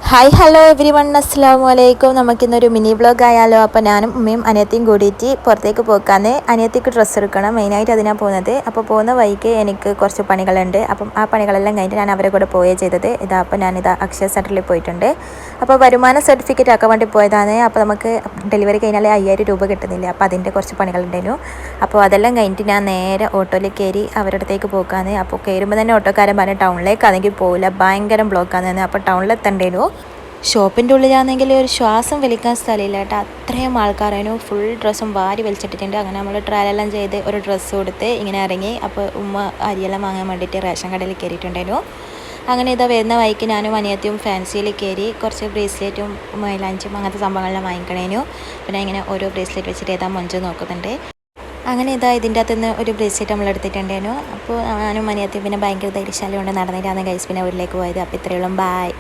Hi hello every one അസ്സലാമു അലൈക്കും. നമുക്കിന്നൊരു മിനി വ്ളോഗ് ആയാലോ. അപ്പോൾ ഞാനും ഉമ്മയും അനിയത്തിയും കൂടിയിട്ട് പുറത്തേക്ക് പോക്കാന്ന്. അനിയത്തിക്ക് ഡ്രസ്സ് എടുക്കണം, മെയിനായിട്ട് അതിനാണ് പോകുന്നത്. അപ്പോൾ പോകുന്ന വഴിക്ക് എനിക്ക് കുറച്ച് പണികളുണ്ട്. അപ്പം ആ പണികളെല്ലാം കഴിഞ്ഞിട്ട് ഞാൻ അവരെ കൂടെ പോവുകയാണ് ചെയ്തത്. അപ്പോൾ ഞാനിതാ അക്ഷയ സെൻറ്ററിൽ പോയിട്ടുണ്ട്. അപ്പോൾ വരുമാന സർട്ടിഫിക്കറ്റ് ആക്കാൻ വേണ്ടി പോയതാണ്. അപ്പോൾ നമുക്ക് ഡെലിവറി കഴിഞ്ഞാൽ 5000 രൂപ കിട്ടുന്നില്ല. അപ്പോൾ അതിൻ്റെ കുറച്ച് പണികളുണ്ടായിരുന്നു. അപ്പോൾ അതെല്ലാം കഴിഞ്ഞിട്ട് ഞാൻ നേരെ ഓട്ടോയിൽ കയറി അവരുടെ അടുത്തേക്ക് പോക്കാന്ന്. അപ്പോൾ കയറുമ്പോൾ തന്നെ ഓട്ടോക്കാരൻ പറഞ്ഞ് ടൗണിലേക്ക് ആണെങ്കിൽ പോകില്ല, ഭയങ്കര ബ്ലോക്കാന്ന്. അപ്പോൾ ടൗണിലെത്തണ്ടേനു. ഷോപ്പിൻ്റെ ഉള്ളിലാണെങ്കിൽ ഒരു ശ്വാസം വലിക്കാൻ സ്ഥലമില്ല കേട്ടോ, അത്രയും ആൾക്കാരായിരുന്നു. ഫുൾ ഡ്രസ്സും വാരി വലിച്ചിട്ടിട്ടുണ്ട്. അങ്ങനെ നമ്മൾ ട്രയലെല്ലാം ചെയ്ത് ഒരു ഡ്രസ്സ് കൊടുത്ത് ഇങ്ങനെ ഇറങ്ങി. അപ്പോൾ ഉമ്മ അരിയെല്ലാം വാങ്ങാൻ വേണ്ടിയിട്ട് റേഷൻ കടയിൽ കയറിയിട്ടുണ്ടായിരുന്നു. അങ്ങനെ ഇതാ വരുന്ന വഴിക്ക് ഞാനും അനിയത്തിയും ഫാൻസിയിൽ കയറി കുറച്ച് ബ്രേസ്ലെറ്റും മൈലാഞ്ചും അങ്ങനത്തെ സംഭവങ്ങളെല്ലാം വാങ്ങിക്കണേനു. പിന്നെ ഇങ്ങനെ ഓരോ ബ്രേസ്ലെറ്റ് വെച്ചിട്ട് ഏതാ മൊഞ്ച് നോക്കുന്നുണ്ട്. അങ്ങനെ ഇതാ ഇതിൻ്റെ അകത്തുനിന്ന് ഒരു ബ്രേസ്ലെറ്റ് നമ്മൾ എടുത്തിട്ടുണ്ടായിരുന്നു. അപ്പോൾ ഞാനും അനിയത്തിയും പിന്നെ ഭയങ്കര ധൈര്യശാലി കൊണ്ട് നടന്നിട്ടാണ് ഗൈസ് പിന്നെ വീട്ടിലേക്ക് പോയത്. അപ്പോൾ ഇത്രയോളം ബായ്.